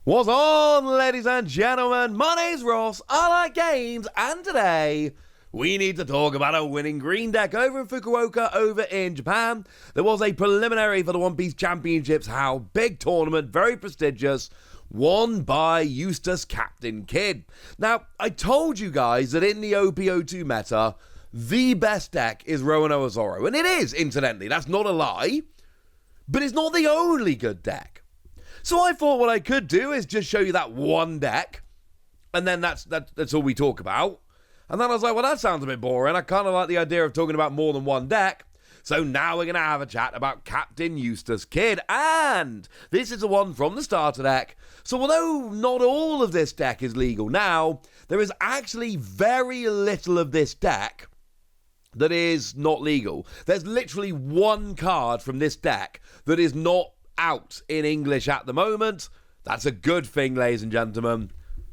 What's on, ladies and gentlemen? My name's Ross, I like games, and today we need to talk about a winning green deck over in Fukuoka over in Japan. There was a preliminary for the One Piece Championships, how big tournament, very prestigious, won by Eustass Captain Kid. Now, I told you guys that in the OPO2 meta, the best deck is Roanoa Zoro, and it is, incidentally, that's not a lie, but it's not the only good deck. So I thought what I could do is just show you that one deck, and then that's all we talk about. And then I was like, well, that sounds a bit boring. I kind of like the idea of talking about more than one deck. So now we're going to have a chat about Captain Eustass Kid, and this is the one from the starter deck. So although not all of this deck is legal now, there is actually very little of this deck that is not legal. There's literally one card from this deck that is not out in English at the moment. That's a good thing, ladies and gentlemen.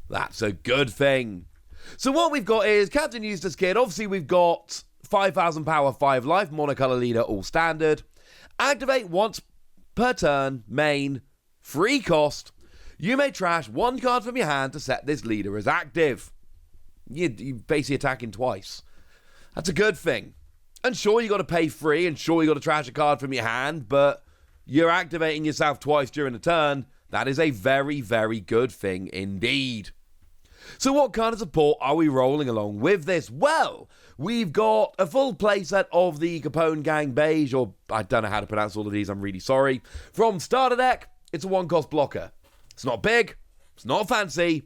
That's a good thing. So what we've got is Captain Eustass Kid. Obviously, we've got 5,000 power, 5 life, monocolor leader, all standard. Activate once per turn, main, free cost. You may trash one card from your hand to set this leader as active. You're basically attacking twice. That's a good thing. And sure, you got to pay free, and sure, you got to trash a card from your hand, but you're activating yourself twice during a turn. That is a very, very good thing indeed. So what kind of support are we rolling along with this? Well, we've got a full playset of the Capone Gang Beige, or I don't know how to pronounce all of these, I'm really sorry. From starter deck, it's a 1-cost blocker. It's not big, it's not fancy,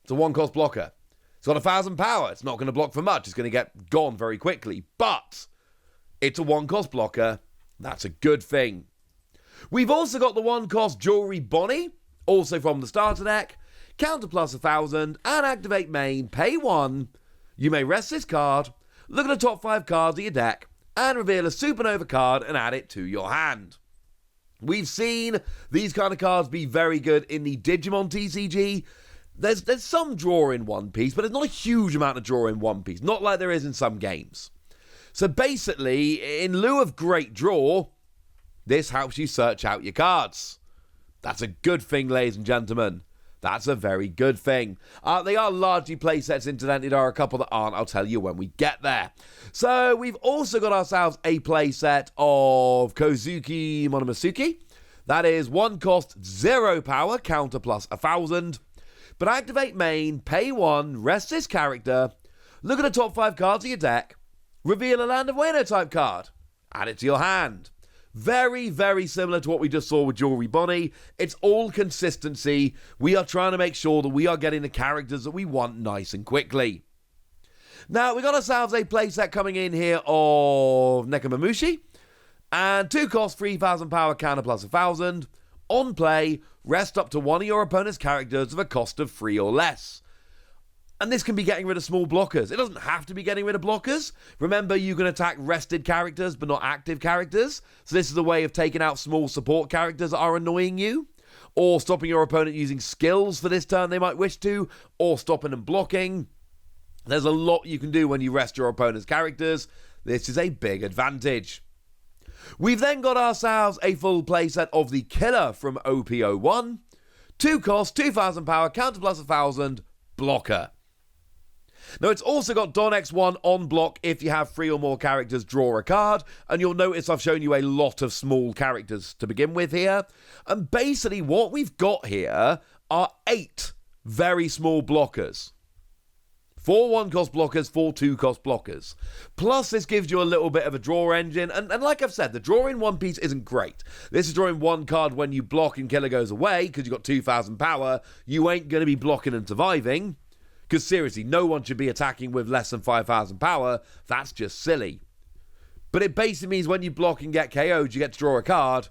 it's a 1-cost blocker. It's got 1,000 power, it's not going to block for much, it's going to get gone very quickly, but it's a 1-cost blocker. That's a good thing. We've also got the 1-cost Jewelry Bonnie, also from the starter deck. Counter plus 1,000, and activate main, pay 1. You may rest this card, look at the top 5 cards of your deck, and reveal a Supernova card and add it to your hand. We've seen these kind of cards be very good in the Digimon TCG. There's some draw in One Piece, but there's not a huge amount of draw in One Piece, not like there is in some games. So basically, in lieu of great draw, this helps you search out your cards. That's a good thing, ladies and gentlemen. That's a very good thing. They are largely playsets, incidentally. There are a couple that aren't. I'll tell you when we get there. So we've also got ourselves a playset of Kozuki Monomusuke. That is 1-cost, 0 power, counter plus 1,000. But activate main, pay 1, rest this character, look at the top 5 cards of your deck, reveal a Land of Wano type card, add it to your hand. Very, very similar to what we just saw with Jewelry Bonnie. It's all consistency. We are trying to make sure that we are getting the characters that we want nice and quickly. Now, we got ourselves a playset coming in here of Nekomamushi. And 2-cost, 3,000 power, counter plus 1,000. On play, rest up to one of your opponent's characters of a cost of 3 or less. And this can be getting rid of small blockers. It doesn't have to be getting rid of blockers. Remember, you can attack rested characters, but not active characters. So this is a way of taking out small support characters that are annoying you, or stopping your opponent using skills for this turn they might wish to, or stopping them blocking. There's a lot you can do when you rest your opponent's characters. This is a big advantage. We've then got ourselves a full playset of the Killer from OPO1. 2-cost, 2,000 power, counter plus 1,000, blocker. Now, it's also got Don X1 on block if you have 3 or more characters draw a card, and you'll notice I've shown you a lot of small characters to begin with here. And basically what we've got here are 8 very small blockers. 4 1-cost blockers, 4 2-cost blockers. Plus, this gives you a little bit of a draw engine, and like I've said, the draw in One Piece isn't great. This is drawing one card when you block and Killer goes away, because you've got 2,000 power. You ain't going to be blocking and surviving. Because seriously, no one should be attacking with less than 5,000 power. That's just silly. But it basically means when you block and get KO'd, you get to draw a card.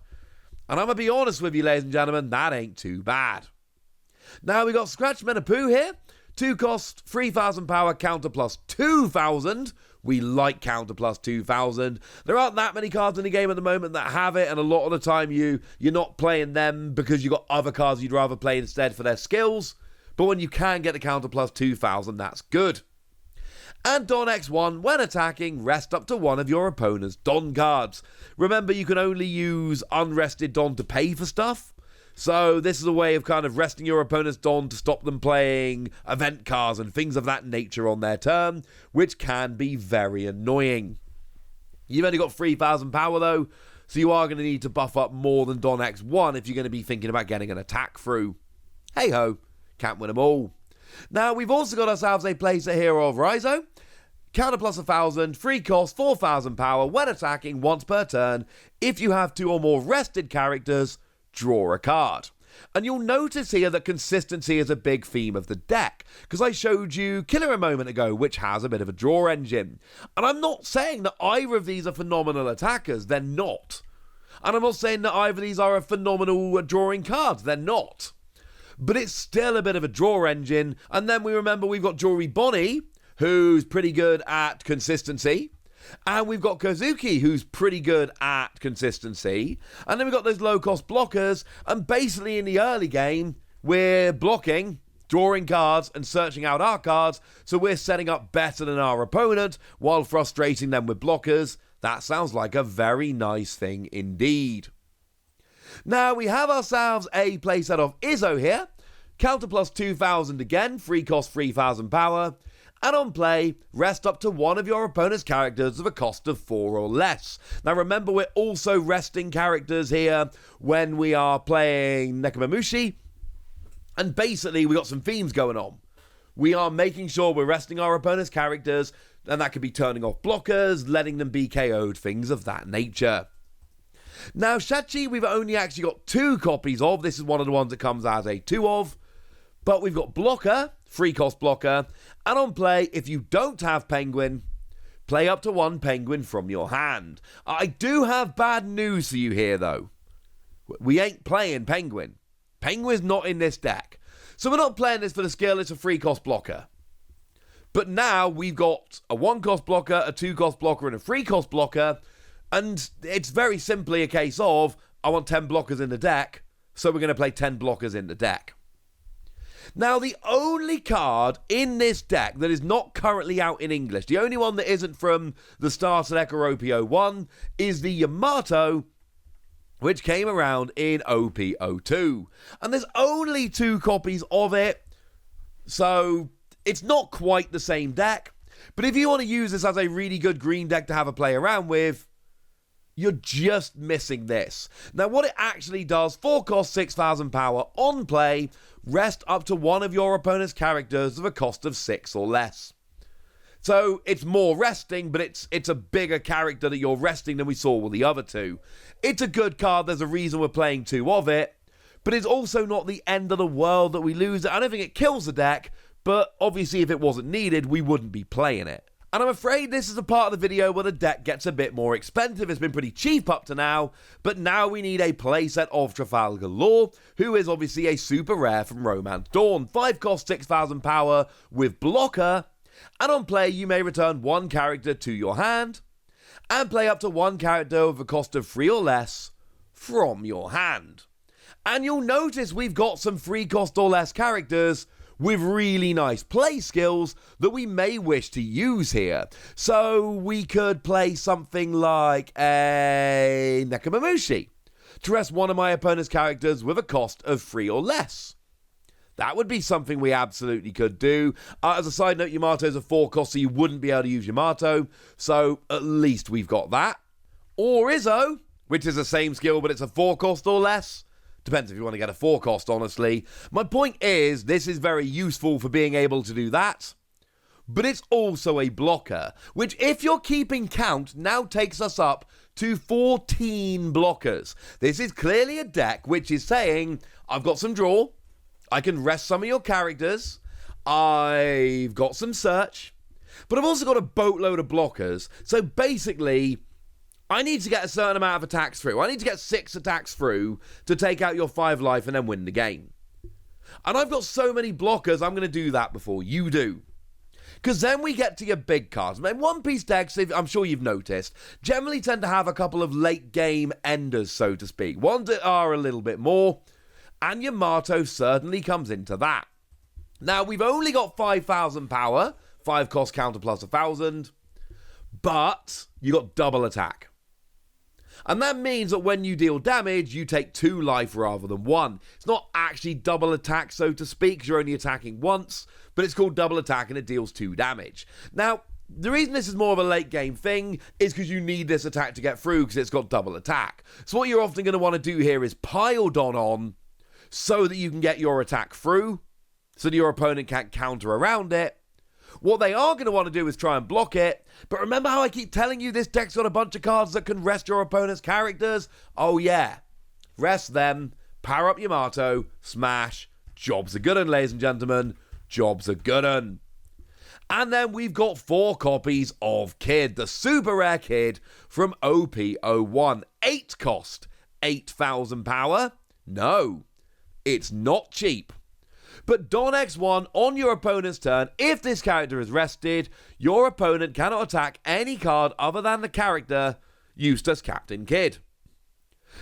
And I'm going to be honest with you, ladies and gentlemen, that ain't too bad. Now we got Scratch Menapoo here. 2-cost, 3,000 power, counter plus 2,000. We like counter plus 2,000. There aren't that many cards in the game at the moment that have it, and a lot of the time you're not playing them because you've got other cards you'd rather play instead for their skills. But when you can get the counter plus 2,000, that's good. And Don X1, when attacking, rest up to one of your opponent's Don cards. Remember, you can only use unrested Don to pay for stuff. So this is a way of kind of resting your opponent's Don to stop them playing event cards and things of that nature on their turn, which can be very annoying. You've only got 3,000 power though, so you are going to need to buff up more than Don X1 if you're going to be thinking about getting an attack through. Hey ho, can't win them all. Now we've also got ourselves a playset here of Raizo. Counter plus 1,000, free cost 4,000 power when attacking once per turn. If you have 2 or more rested characters, draw a card. And you'll notice here that consistency is a big theme of the deck, because I showed you Killer a moment ago, which has a bit of a draw engine. And I'm not saying that either of these are phenomenal attackers, they're not. And I'm not saying that either of these are a phenomenal drawing cards, they're not. But it's still a bit of a draw engine, and then we remember we've got Jory Bonnie, who's pretty good at consistency. And we've got Kazuki, who's pretty good at consistency. And then we've got those low-cost blockers. And basically in the early game, we're blocking, drawing cards, and searching out our cards. So we're setting up better than our opponent while frustrating them with blockers. That sounds like a very nice thing indeed. Now we have ourselves a playset of Izzo here. Counter plus 2,000 again, free cost 3,000 power. And on play, rest up to one of your opponent's characters of a cost of 4 or less. Now remember, we're also resting characters here when we are playing Nekomamushi. And basically, we got some themes going on. We are making sure we're resting our opponent's characters, and that could be turning off blockers, letting them be KO'd, things of that nature. Now, Shachi, we've only actually got 2 copies of. This is one of the ones that comes as a 2 of. But we've got Blocker, free cost blocker, and on play, if you don't have Penguin, play up to 1 Penguin from your hand. I do have bad news for you here, though. We ain't playing Penguin. Penguin's not in this deck. So we're not playing this for the skill, it's a free cost blocker. But now we've got a 1 cost blocker, a 2 cost blocker, and a 3 cost blocker, and it's very simply a case of, I want 10 blockers in the deck, so we're going to play 10 blockers in the deck. Now, the only card in this deck that is not currently out in English, the only one that isn't from the starter deck or OP01, is the Yamato, which came around in OP02. And there's only 2 copies of it, so it's not quite the same deck. But if you want to use this as a really good green deck to have a play around with, you're just missing this. Now, what it actually does, 4 cost 6,000 power on play, rest up to one of your opponent's characters of a cost of 6 or less. So it's more resting, but it's a bigger character that you're resting than we saw with the other 2. It's a good card, there's a reason we're playing 2 of it, but it's also not the end of the world that we lose it. I don't think it kills the deck, but obviously if it wasn't needed, we wouldn't be playing it. And I'm afraid this is a part of the video where the deck gets a bit more expensive. It's been pretty cheap up to now, but now we need a playset of Trafalgar Law, who is obviously a super rare from Romance Dawn. 5 cost 6,000 power with blocker, and on play you may return 1 character to your hand, and play up to 1 character with a cost of 3 or less from your hand. And you'll notice we've got some 3 cost or less characters with really nice play skills that we may wish to use here. So we could play something like a Nekomamushi to rest one of my opponent's characters with a cost of 3 or less. That would be something we absolutely could do. As a side note, Yamato's a 4 cost, so you wouldn't be able to use Yamato, so at least we've got that. Or Izzo, which is the same skill, but it's a 4 cost or less. Depends if you want to get a 4 cost, honestly. My point is, this is very useful for being able to do that. But it's also a blocker, which if you're keeping count, now takes us up to 14 blockers. This is clearly a deck which is saying, I've got some draw, I can rest some of your characters, I've got some search, but I've also got a boatload of blockers. So basically, I need to get a certain amount of attacks through. I need to get 6 attacks through to take out your 5 life and then win the game. And I've got so many blockers, I'm going to do that before you do. Because then we get to your big cards. I mean, One Piece decks, I'm sure you've noticed, generally tend to have a couple of late game enders, so to speak. Ones that are a little bit more, and Yamato certainly comes into that. Now, we've only got 5,000 power, 5 cost counter plus 1,000, but you got double attack. And that means that when you deal damage, you take 2 life rather than 1. It's not actually double attack, so to speak, 'cause you're only attacking once, but it's called double attack and it deals 2 damage. Now, the reason this is more of a late game thing is because you need this attack to get through because it's got double attack. So what you're often going to want to do here is pile Don on so that you can get your attack through, so that your opponent can't counter around it. What they are going to want to do is try and block it. But remember how I keep telling you this deck's got a bunch of cards that can rest your opponent's characters? Oh yeah. Rest them, power up Yamato, smash. Job's a good un, ladies and gentlemen. Job's a good un. And then we've got 4 copies of Kid, the super rare Kid from OP01. 8 cost, 8,000 power. No, it's not cheap. But Don X1 on your opponent's turn, if this character is rested, your opponent cannot attack any card other than the character Eustass Captain Kid.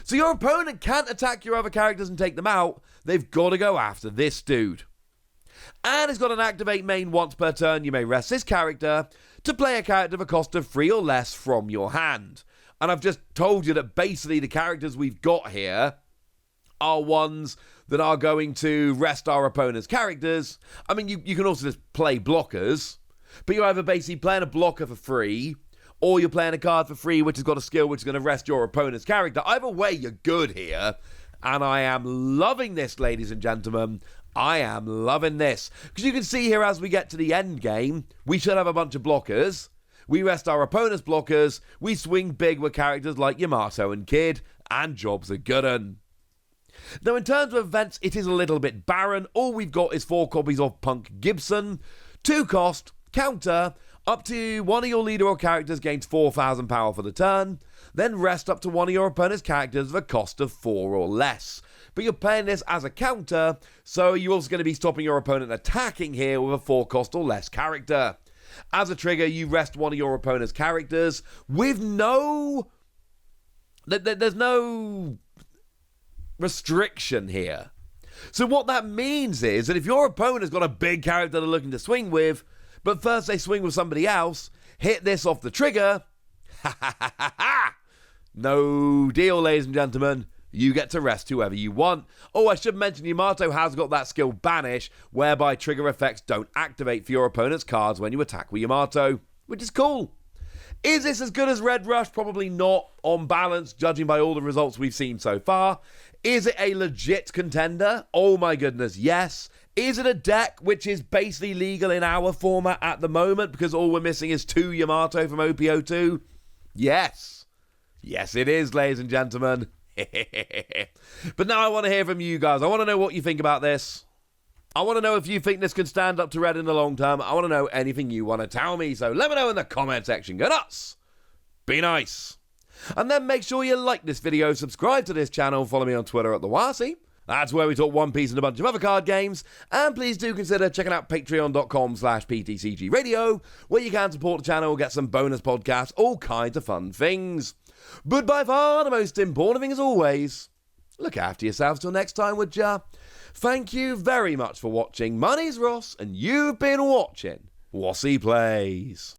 So your opponent can't attack your other characters and take them out. They've got to go after this dude. And it's got an activate main once per turn. You may rest this character to play a character of a cost of 3 or less from your hand. And I've just told you that basically the characters we've got here are ones that are going to rest our opponent's characters. I mean, you can also just play blockers, but you're either basically playing a blocker for free, or you're playing a card for free which has got a skill which is going to rest your opponent's character. Either way, you're good here, and I am loving this, ladies and gentlemen. I am loving this. Because you can see here as we get to the end game, we should have a bunch of blockers. We rest our opponent's blockers. We swing big with characters like Yamato and Kid, and job's a good un. Now, in terms of events, it is a little bit barren. All we've got is 4 copies of Punk Gibson. 2 cost, counter, up to one of your leader or characters gains 4,000 power for the turn. Then rest up to one of your opponent's characters of a cost of 4 or less. But you're playing this as a counter, so you're also going to be stopping your opponent attacking here with a 4 cost or less character. As a trigger, you rest one of your opponent's characters with no... There's no restriction here. So what that means is that if your opponent's got a big character they're looking to swing with, but first they swing with somebody else, hit this off the trigger, no deal, ladies and gentlemen. You get to rest whoever you want. Oh, I should mention Yamato has got that skill Banish, whereby trigger effects don't activate for your opponent's cards when you attack with Yamato, which is cool. Is this as good as Red Rush? Probably not, on balance, judging by all the results we've seen so far. Is it a legit contender? Oh my goodness, yes. Is it a deck which is basically legal in our format at the moment because all we're missing is 2 Yamato from OP02? Yes. Yes, it is, ladies and gentlemen. But now I want to hear from you guys. I want to know what you think about this. I want to know if you think this can stand up to Red in the long term. I want to know anything you want to tell me. So let me know in the comment section. Go nuts. Be nice. And then make sure you like this video, subscribe to this channel, follow me on Twitter at TheWasi. That's where we talk One Piece and a bunch of other card games. And please do consider checking out patreon.com/PTCG Radio, where you can support the channel, get some bonus podcasts, all kinds of fun things. But by far the most important thing as always, look after yourselves till next time, would ya? Thank you very much for watching. My name's Ross, and you've been watching Wasi Plays.